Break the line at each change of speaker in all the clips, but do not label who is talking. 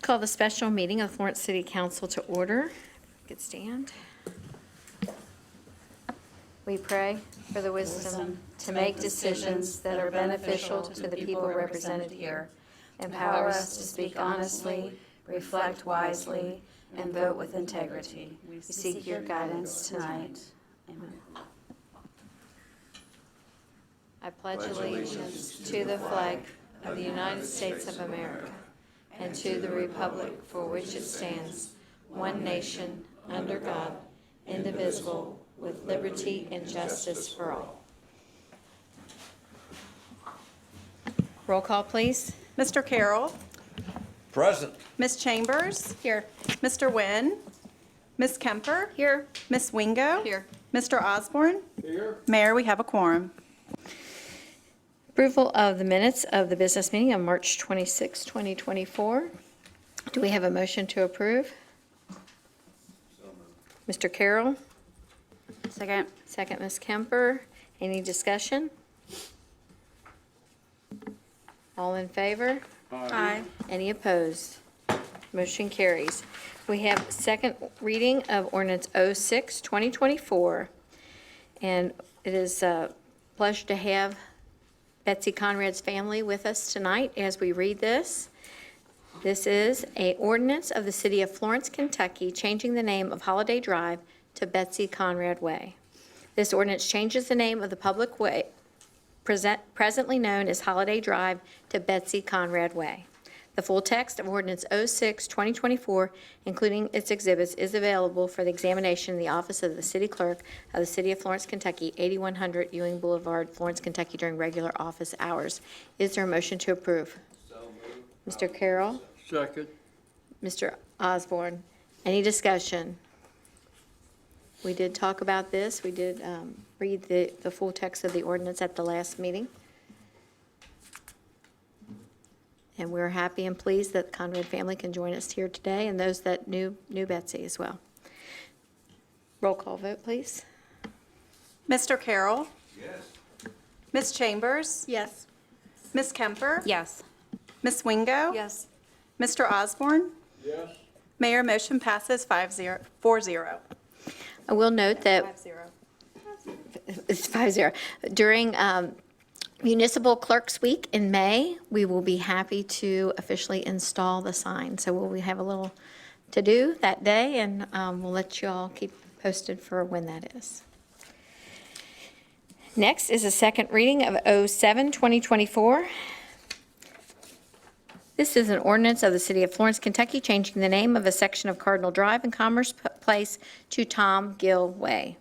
Call the special meeting of Florence City Council to order. Good stand. We pray for the wisdom to make decisions that are beneficial to the people represented here. Empower us to speak honestly, reflect wisely, and vote with integrity. We seek your guidance tonight. Amen. I pledge allegiance to the flag of the United States of America and to the republic for which it stands, one nation, under God, indivisible, with liberty and justice for all. Roll call, please.
Mr. Carroll.
Present.
Ms. Chambers.
Here.
Mr. Wynn. Ms. Kemper.
Here.
Ms. Wingo.
Here.
Mr. Osborne.
Here.
Mayor, we have a quorum.
Approval of the minutes of the business meeting on March 26, 2024. Do we have a motion to approve? Mr. Carroll?
Second.
Second, Ms. Kemper. Any discussion? All in favor?
Aye.
Any opposed? Motion carries. We have second reading of ordinance 06, 2024. And it is a pleasure to have Betsy Conrad's family with us tonight as we read this. This is an ordinance of the City of Florence, Kentucky, changing the name of Holiday Drive to Betsy Conrad Way. This ordinance changes the name of the public way presently known as Holiday Drive to Betsy Conrad Way. The full text of ordinance 06, 2024, including its exhibits, is available for the examination in the office of the City Clerk of the City of Florence, Kentucky, 8100 Ewing Boulevard, Florence, Kentucky, during regular office hours. Is there a motion to approve?
So moved.
Mr. Carroll?
Second.
Mr. Osborne? Any discussion? We did talk about this. We did read the full text of the ordinance at the last meeting. And we're happy and pleased that the Conrad family can join us here today, and those that knew Betsy as well. Roll call vote, please.
Mr. Carroll.
Yes.
Ms. Chambers.
Yes.
Ms. Kemper.
Yes.
Ms. Wingo.
Yes.
Mr. Osborne.
Yes.
Mayor, motion passes 4-0.
I will note that
5-0.
it's 5-0. During Municipal Clerks Week in May, we will be happy to officially install the sign. So we'll have a little to do that day, and we'll let you all keep posted for when that is. Next is a second reading of 07, 2024. This is an ordinance of the City of Florence, Kentucky, changing the name of a section of Cardinal Drive and Commerce Place to Tom Gill Way.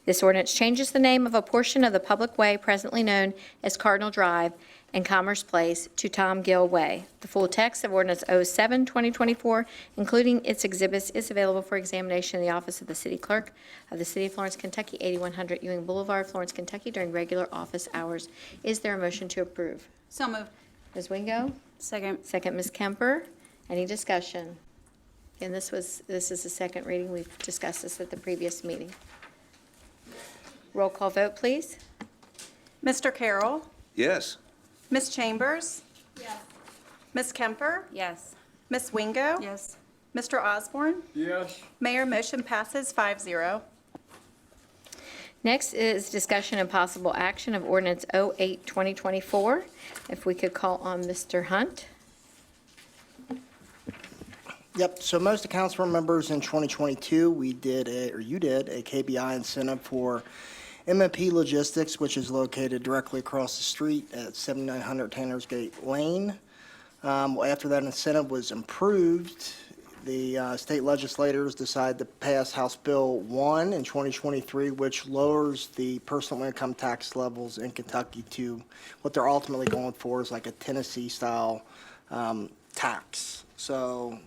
This ordinance changes the name of a portion of the public way presently known as Cardinal Drive and Commerce Place to Tom Gill Way. The full text of ordinance 07, 2024, including its exhibits, is available for examination in the office of the City Clerk of the City of Florence, Kentucky, 8100 Ewing Boulevard, Florence, Kentucky, during regular office hours. Is there a motion to approve?
So moved.
Ms. Wingo?
Second.
Second, Ms. Kemper. Any discussion? And this is the second reading. We've discussed this at the previous meeting. Roll call vote, please.
Mr. Carroll.
Yes.
Ms. Chambers.
Yes.
Ms. Kemper.
Yes.
Ms. Wingo.
Yes.
Mr. Osborne.
Yes.
Mayor, motion passes 5-0.
Next is discussion and possible action of ordinance 08, 2024. If we could call on Mr. Hunt.
Yep, so most of the council members in 2022, you did a KBI incentive for M&P Logistics, which is located directly across the street at 7900 Tanner's Gate Lane. After that incentive was improved, the state legislators decided to pass House Bill 1 in 2023, which lowers the personal income tax levels in Kentucky to what they're ultimately going for is like a Tennessee-style tax. So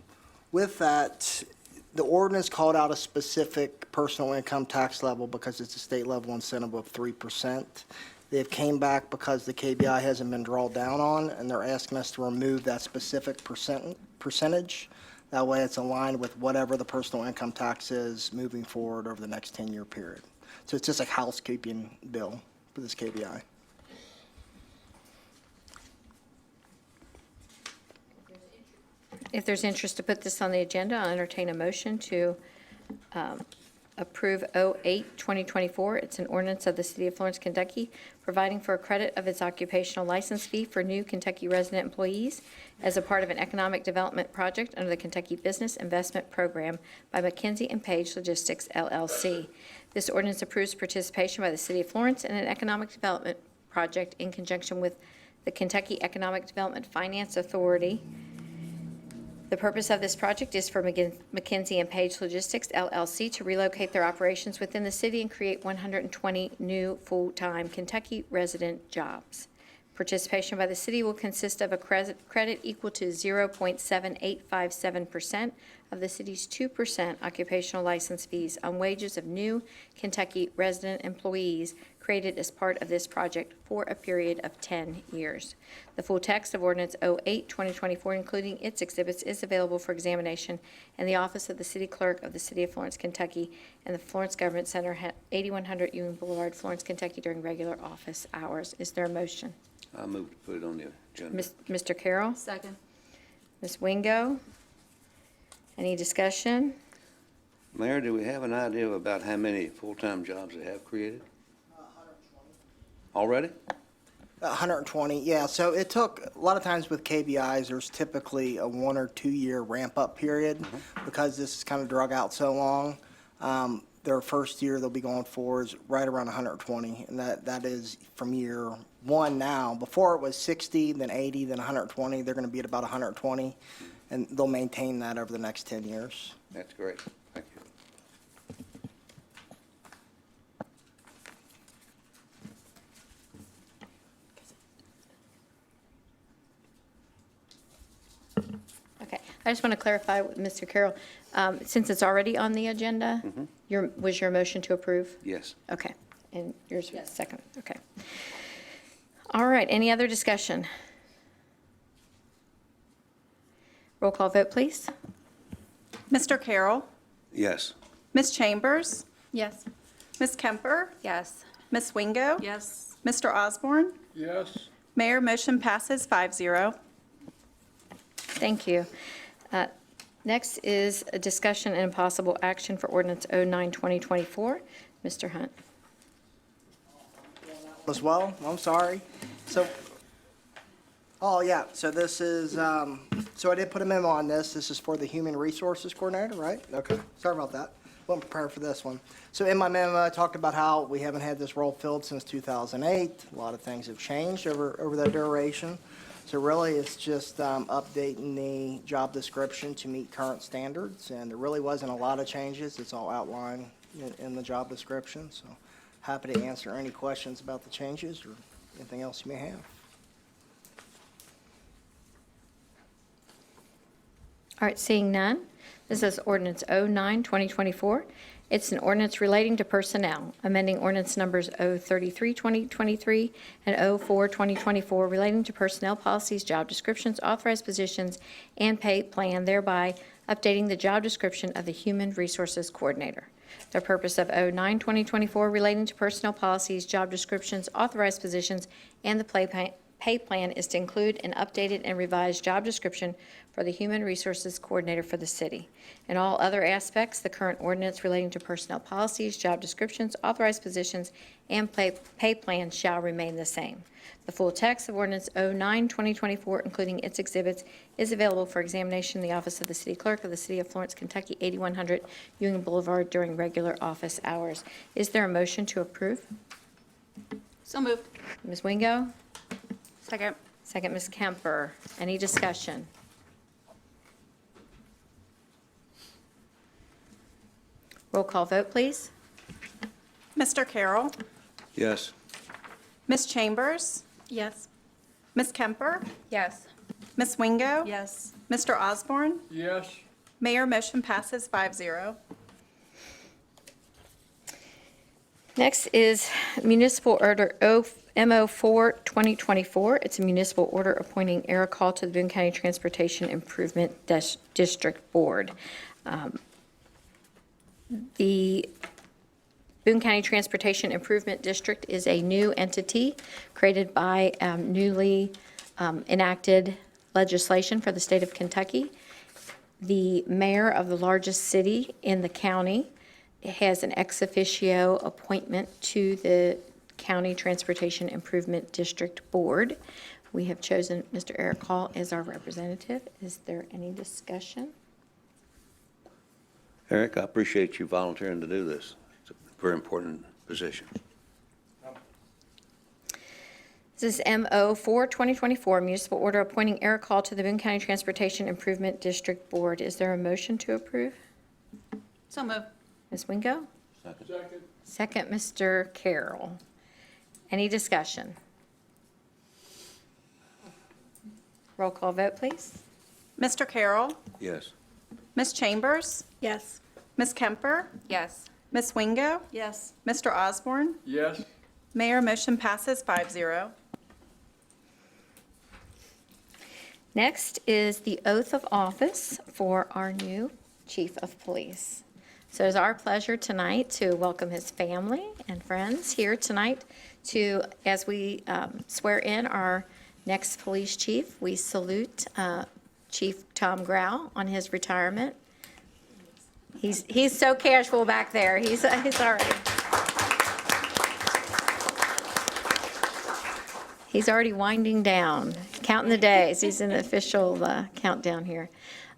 with that, the ordinance called out a specific personal income tax level because it's a state level incentive of 3%. They've came back because the KBI hasn't been drawn down on, and they're asking us to remove that specific percentage. That way it's aligned with whatever the personal income tax is moving forward over the next 10-year period. So it's just a housekeeping bill for this KBI.
If there's interest to put this on the agenda, I'll entertain a motion to approve 08-2024. It's an ordinance of the City of Florence, Kentucky, providing for a credit of its occupational license fee for new Kentucky resident employees as a part of an economic development project under the Kentucky Business Investment Program by McKinsey & Page Logistics, LLC. This ordinance approves participation by the City of Florence in an economic development project in conjunction with the Kentucky Economic Development Finance Authority. The purpose of this project is for McKinsey & Page Logistics, LLC, to relocate their operations within the city and create 120 new full-time Kentucky resident jobs. Participation by the city will consist of a credit equal to 0.7857% of the city's 2% occupational license fees on wages of new Kentucky resident employees created as part of this project for a period of 10 years. The full text of Ordinance 08-2024, including its exhibits, is available for examination in the office of the City Clerk of the City of Florence, Kentucky, and the Florence Government Center, 8100 Union Boulevard, Florence, Kentucky, during regular office hours. Is there a motion?
I move to put it on the agenda.
Mr. Carroll?
Second.
Ms. Wingo? Any discussion?
Mayor, do we have an idea about how many full-time jobs they have created?
120.
Already?
120, yeah. So it took, a lot of times with KBIs, there's typically a 1 or 2 year ramp-up period because this is kind of drug out so long. Their first year they'll be going for is right around 120, and that is from year one now. Before it was 60, then 80, then 120. They're going to be at about 120, and they'll maintain that over the next 10 years.
That's great. Thank you.
Okay, I just want to clarify with Mr. Carroll, since it's already on the agenda, was your motion to approve?
Yes.
Okay, and yours was second, okay. All right, any other discussion? Roll call vote, please.
Mr. Carroll,
Yes.
Ms. Chambers,
Yes.
Ms. Kemper,
Yes.
Ms. Wingo,
Yes.
Mr. Osborne.
Yes.
Mayor, motion passes 5-0.
Thank you. Next is a discussion and possible action for ordinance 09-2024. Mr. Hunt.
As well, I'm sorry. So, oh, yeah, so this is, so I did put a memo on this. This is for the Human Resources Coordinator, right? Okay, sorry about that. Wasn't prepared for this one. So in my memo, I talked about how we haven't had this role filled since 2008. A lot of things have changed over that duration. So really, it's just updating the job description to meet current standards, and there really wasn't a lot of changes. It's all outlined in the job description, so happy to answer any questions about the changes or anything else you may have.
All right, seeing none, this is ordinance 09-2024. It's an ordinance relating to personnel, amending ordinance numbers 033-2023 and 04-2024 relating to personnel policies, job descriptions, authorized positions, and pay plan, thereby updating the job description of the Human Resources Coordinator. The purpose of 09-2024 relating to personnel policies, job descriptions, authorized positions, and the pay plan is to include an updated and revised job description for the Human Resources Coordinator for the city. In all other aspects, the current ordinance relating to personnel policies, job descriptions, authorized positions, and pay plans shall remain the same. The full text of ordinance 09-2024, including its exhibits, is available for examination in the office of the City Clerk of the City of Florence, Kentucky, 8100 Union Boulevard during regular office hours. Is there a motion to approve?
So moved.
Ms. Wingo?
Second.
Second, Ms. Kemper. Any discussion? Roll call vote, please.
Mr. Carroll,
Yes.
Ms. Chambers,
Yes.
Ms. Kemper,
Yes.
Ms. Wingo,
Yes.
Mr. Osborne.
Yes.
Mayor, motion passes 5-0.
Next is municipal order MO4-2024. It's a municipal order appointing Eric Hall to the Boone County Transportation Improvement District Board. The Boone County Transportation Improvement District is a new entity created by newly enacted legislation for the state of Kentucky. the mayor of the largest city in the county has an ex officio appointment to the County Transportation Improvement District Board. We have chosen Mr. Eric Hall as our representative. Is there any discussion?
Eric, I appreciate you volunteering to do this. It's a very important position.
This is MO 4/2024, municipal order appointing Eric Hall to the Boone County Transportation Improvement District Board. Is there a motion to approve?
So moved.
Ms. Wingo?
Second.
Second, Mr. Carroll. Any discussion? Roll call vote, please.
Mr. Carroll,
Yes.
Ms. Chambers,
Yes.
Ms. Kemper,
Yes.
Ms. Wingo,
Yes.
Mr. Osborne.
Yes.
Mayor, motion passes 5-0.
Next is the oath of office for our new chief of police. So it's our pleasure tonight to welcome his family and friends here tonight as we swear in our next police chief. We salute Chief Tom Grau on his retirement. He's so casual back there. He's already winding down, counting the days. He's in the official countdown here.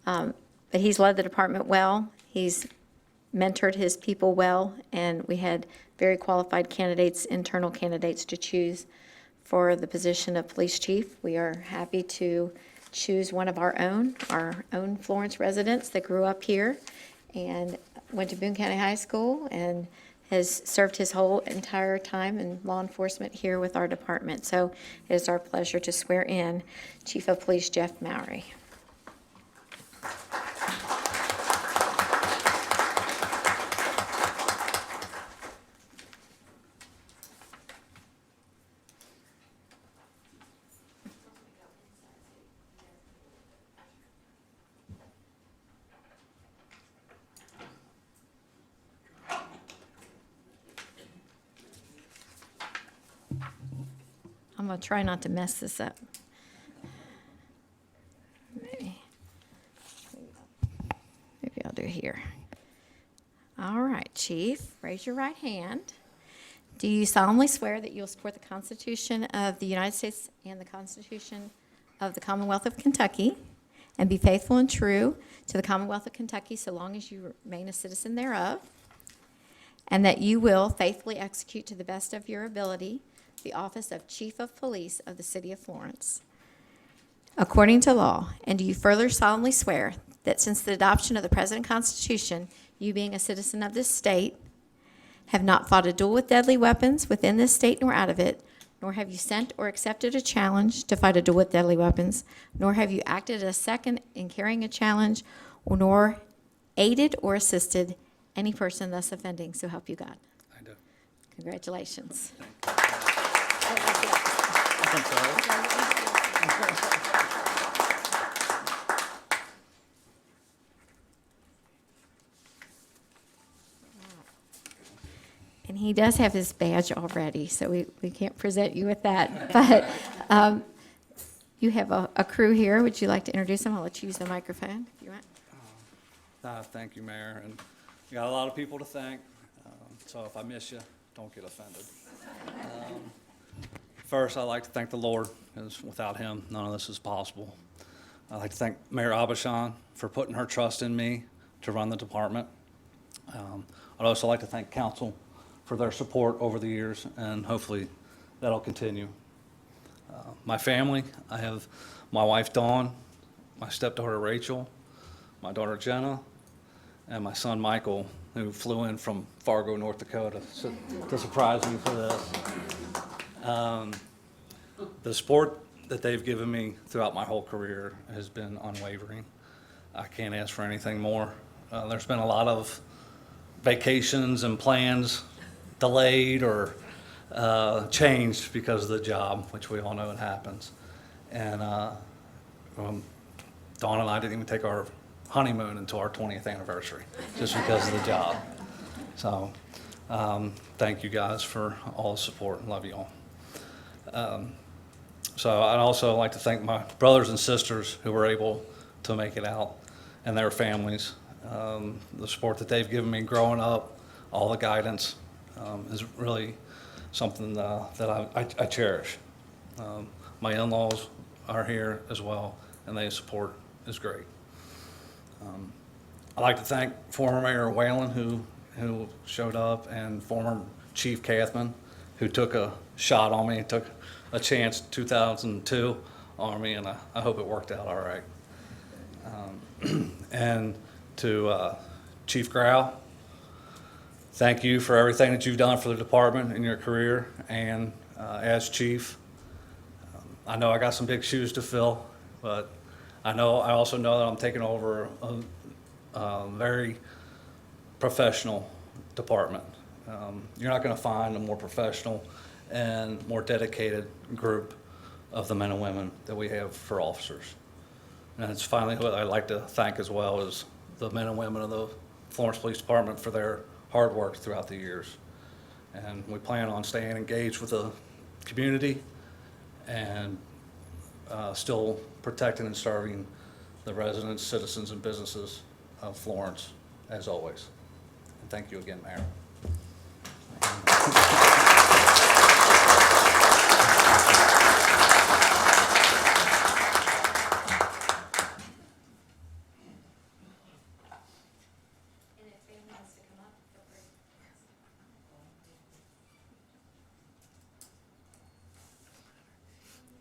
But he's led the department well. He's mentored his people well, and we had very qualified candidates, internal candidates to choose for the position of police chief. We are happy to choose one of our own Florence residents that grew up here and went to Boone County High School and has served his whole entire time in law enforcement here with our department. So it is our pleasure to swear in Chief of Police Jeff Mowry. I'm going to try not to mess this up. Maybe I'll do here. All right, Chief, raise your right hand. Do you solemnly swear that you will support the Constitution of the United States and the Constitution of the Commonwealth of Kentucky and be faithful and true to the Commonwealth of Kentucky so long as you remain a citizen thereof, and that you will faithfully execute to the best of your ability the office of Chief of Police of the City of Florence, according to law? And do you further solemnly swear that since the adoption of the present Constitution, you being a citizen of this state, have not fought a duel with deadly weapons within this state nor out of it, nor have you sent or accepted a challenge to fight a duel with deadly weapons, nor have you acted as second in carrying a challenge, nor aided or assisted any person thus offending, so help you God?
I do.
Congratulations. And he does have his badge already, so we can't present you with that. But you have a crew here. Would you like to introduce them? I'll let you use the microphone if you want.
Thank you, Mayor, and you got a lot of people to thank, so if I miss you, don't get offended. First, I'd like to thank the Lord, because without him, none of this is possible. I'd like to thank Mayor Abishan for putting her trust in me to run the department. I'd also like to thank council for their support over the years, and hopefully that'll continue. My family, I have my wife Dawn, my stepdaughter Rachel, my daughter Jenna, and my son Michael, who flew in from Fargo, North Dakota to surprise me for this. The support that they've given me throughout my whole career has been unwavering. I can't ask for anything more. There's been a lot of vacations and plans delayed or changed because of the job, which we all know it happens. And Dawn and I didn't even take our honeymoon until our 20th anniversary, just because of the job. So thank you guys for all the support, and love you all. So I'd also like to thank my brothers and sisters who were able to make it out and their families. The support that they've given me growing up, all the guidance, is really something that I cherish. My in-laws are here as well, and their support is great. I'd like to thank former Mayor Whalen, who showed up, and former Chief Kathman, who took a shot on me, took a chance 2002 on me, and I hope it worked out all right. And to Chief Grau, thank you for everything that you've done for the department in your career and as chief. I know I got some big shoes to fill, but I also know that I'm taking over a very professional department. You're not going to find a more professional and more dedicated group of the men and women that we have for officers. And it's finally what I'd like to thank as well as the men and women of the Florence Police Department for their hard work throughout the years. And we plan on staying engaged with the community and still protecting and serving the residents, citizens, and businesses of Florence as always. And thank you again, Mayor.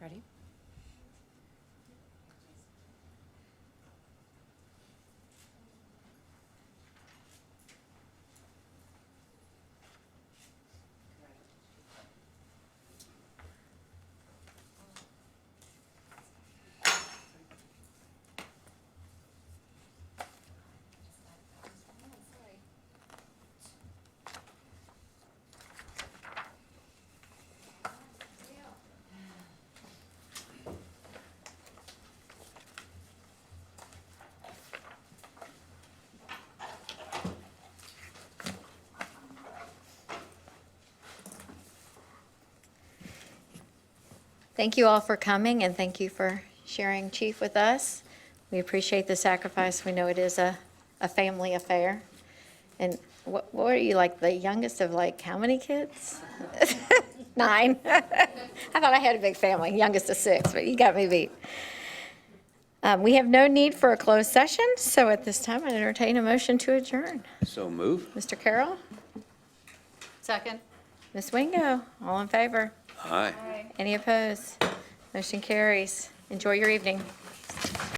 Ready? Thank you all for coming, and thank you for sharing Chief with us. We appreciate the sacrifice. We know it is a family affair. And what are you, like the youngest of like how many kids? 9. I thought I had a big family, youngest of 6, but you got me beat. We have no need for a closed session, so at this time, I entertain a motion to adjourn.
So move.
Mr. Carroll?
Second.
Ms. Wingo? All in favor?
Aye.
Any opposed? Motion carries. Enjoy your evening.